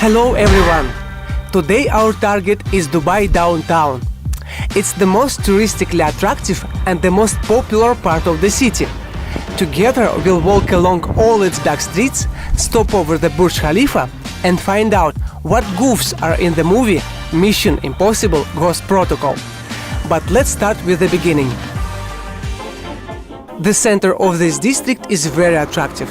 Hello everyone! Today our target is Dubai downtown. It's the most touristically attractive and the most popular part of the city. Together we'll walk along all its back streets, stop over the Burj Khalifa and find out what goofs are in the movie Mission Impossible Ghost Protocol. But let's start with the beginning. The center of this district is very attractive,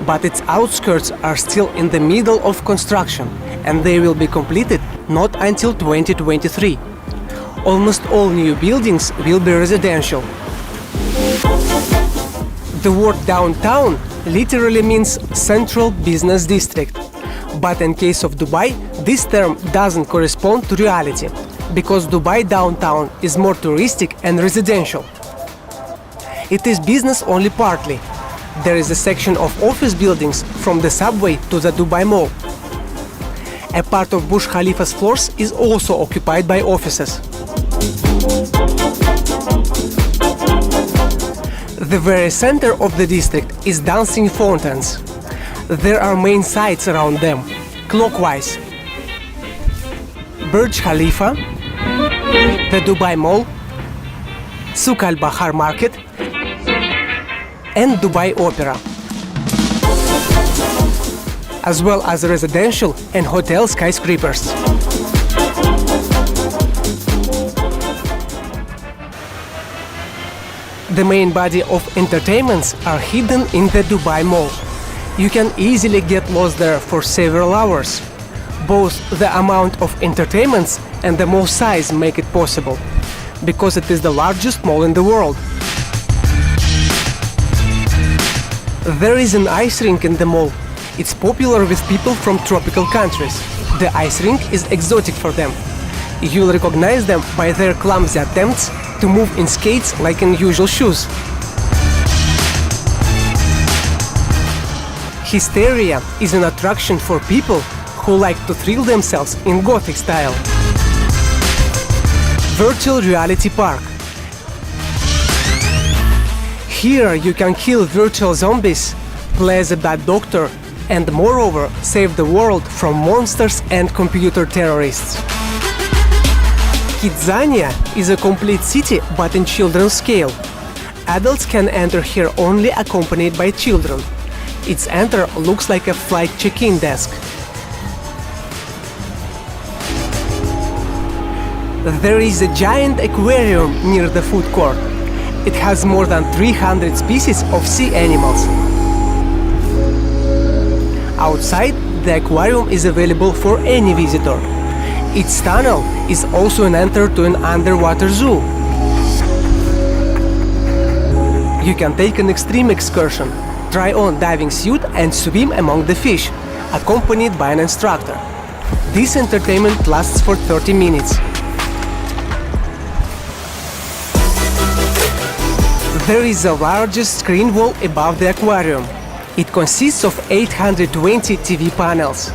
but its outskirts are still in the middle of construction and they will be completed not until 2023. Almost all new buildings will be residential. The word downtown literally means central business district. But in case of Dubai, this term doesn't correspond to reality, because Dubai downtown is more touristic and residential. It is business only partly. There is a section of office buildings from the subway to the Dubai Mall. A part of Burj Khalifa's floors is also occupied by offices. The very center of the district is dancing fountains. There are main sites around them, clockwise: Burj Khalifa, the Dubai Mall, Souk al-Bahar Market, and Dubai Opera, as well as residential and hotel skyscrapers. The main body of entertainments are hidden in the Dubai Mall. You can easily get lost there for several hours. Both the amount of entertainments and the mall size make it possible, because it is the largest mall in the world. There is an ice rink in the mall. It's popular with people from tropical countries. The ice rink is exotic for them. You'll recognize them by their clumsy attempts to move in skates like in usual shoes. Hysteria is an attraction for people who like to thrill themselves in Gothic style. Virtual Reality Park. Here you can kill virtual zombies, play as a bad doctor, and moreover save the world from monsters and computer terrorists. Kidzania is a complete city but in children's scale. Adults can enter here only accompanied by children. Its enter looks like a flight check-in desk. There is a giant aquarium near the food court. It has more than 300 species of sea animals. Outside, the aquarium is available for any visitor. Its tunnel is also an enter to an underwater zoo. You can take an extreme excursion, try on diving suit and swim among the fish, accompanied by an instructor. This entertainment lasts for 30 minutes. There is the largest screen wall above the aquarium. It consists of 820 TV panels.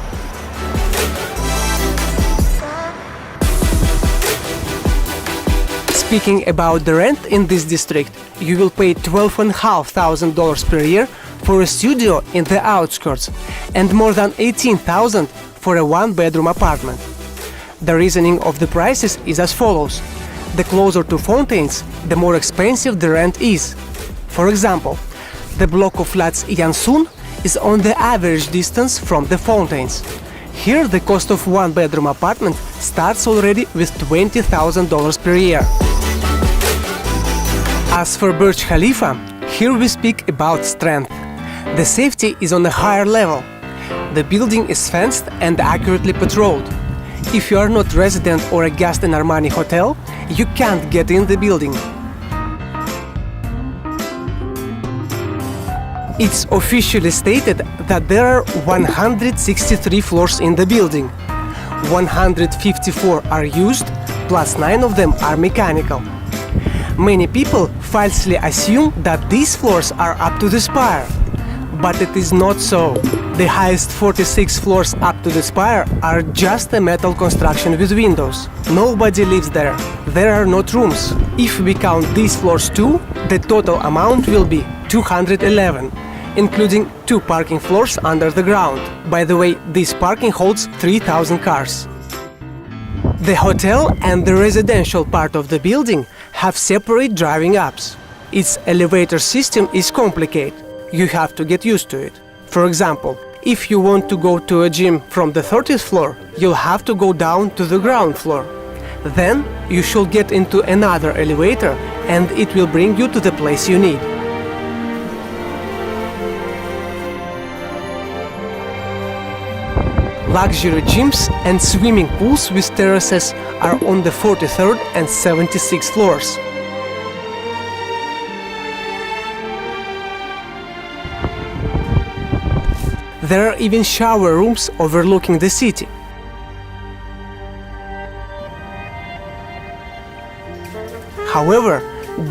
Speaking about the rent in this district, you will pay $12,500 per year for a studio in the outskirts and more than $18,000 for a one-bedroom apartment. The reasoning of the prices is as follows. The closer to fountains, the more expensive the rent is. For example, the block of flats Yansun is on the average distance from the fountains. Here the cost of one-bedroom apartment starts already with $20,000 per year. As for Burj Khalifa, here we speak about strength. The safety is on a higher level. The building is fenced and accurately patrolled. If you are not resident or a guest in Armani hotel, you can't get in the building. It's officially stated that there are 163 floors in the building. 154 are used, plus 9 of them are mechanical. Many people falsely assume that these floors are up to the spire. But it is not so. The highest 46 floors up to the spire are just a metal construction with windows. Nobody lives there. There are not rooms. If we count these floors too, the total amount will be 211. including 2 parking floors under the ground. By the way, this parking holds 3,000 cars. The hotel and the residential part of the building have separate driving ups. Its elevator system is complicated. You have to get used to it. For example, if you want to go to a gym from the 30th floor, you'll have to go down to the ground floor. Then you should get into another elevator and it will bring you to the place you need. Luxury gyms and swimming pools with terraces are on the 43rd and 76th floors. There are even shower rooms overlooking the city. However,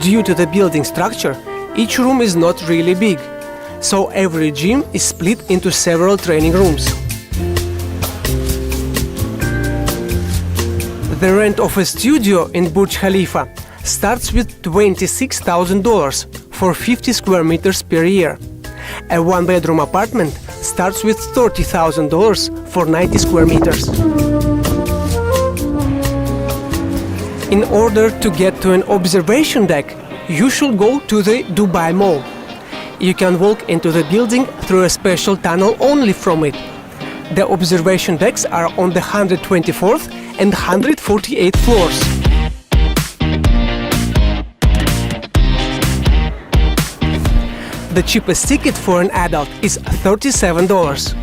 due to the building structure, each room is not really big, so every gym is split into several training rooms. The rent of a studio in Burj Khalifa starts with $26,000 for 50 square meters per year. A 1-bedroom apartment starts with $30,000 for 90 square meters. In order to get to an observation deck, you should go to the Dubai Mall. You can walk into the building through a special tunnel only from it. The observation decks are on the 124th and 148th floors. The cheapest ticket for an adult is $37.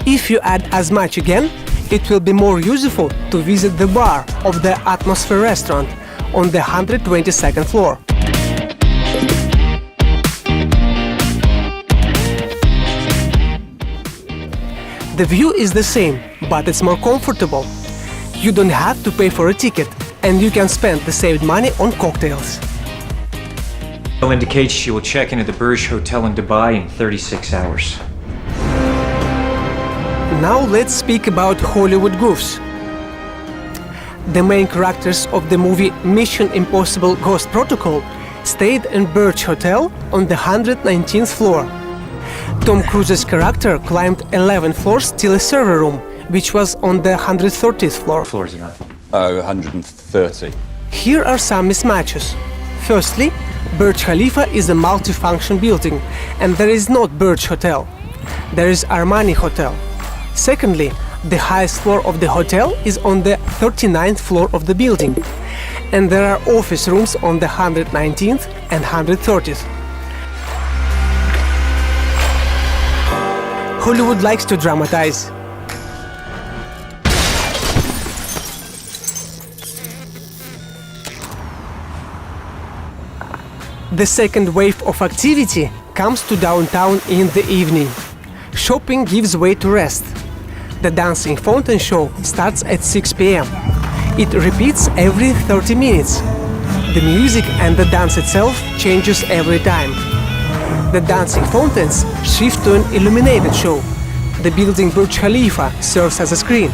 If you add as much again, it will be more useful to visit the bar of the Atmosphere restaurant on the 122nd floor. The view is the same, but it's more comfortable. You don't have to pay for a ticket, and you can spend the saved money on cocktails. Indicates she will check in at the Burj Hotel in Dubai in 36 hours. Now let's speak about Hollywood goofs. The main characters of the movie Mission Impossible Ghost Protocol stayed in Burj Hotel on the 119th floor. Tom Cruise's character climbed 11 floors till a server room, which was on the 130th floor. Floors enough. 130. Here are some mismatches. Firstly, Burj Khalifa is a multi-function building, and there is not Burj Hotel. There is Armani Hotel. Secondly, the highest floor of the hotel is on the 39th floor of the building, and there are office rooms on the 119th and 130th. Hollywood likes to dramatize. The second wave of activity comes to downtown in the evening. Shopping gives way to rest. The dancing fountain show starts at 6 p.m. It repeats every 30 minutes. The music and the dance itself changes every time. The dancing fountains shift to an illuminated show. The building Burj Khalifa serves as a screen.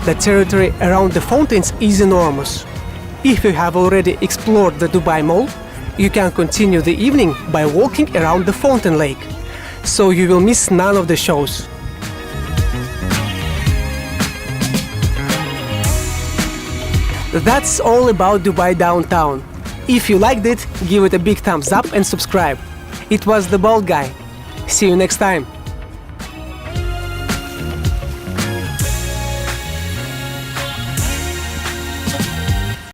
The territory around the fountains is enormous. If you have already explored the Dubai Mall, you can continue the evening by walking around the fountain lake, so you will miss none of the shows. That's all about Dubai downtown. If you liked it, give it a big thumbs up and subscribe. It was the Bald Guy. See you next time.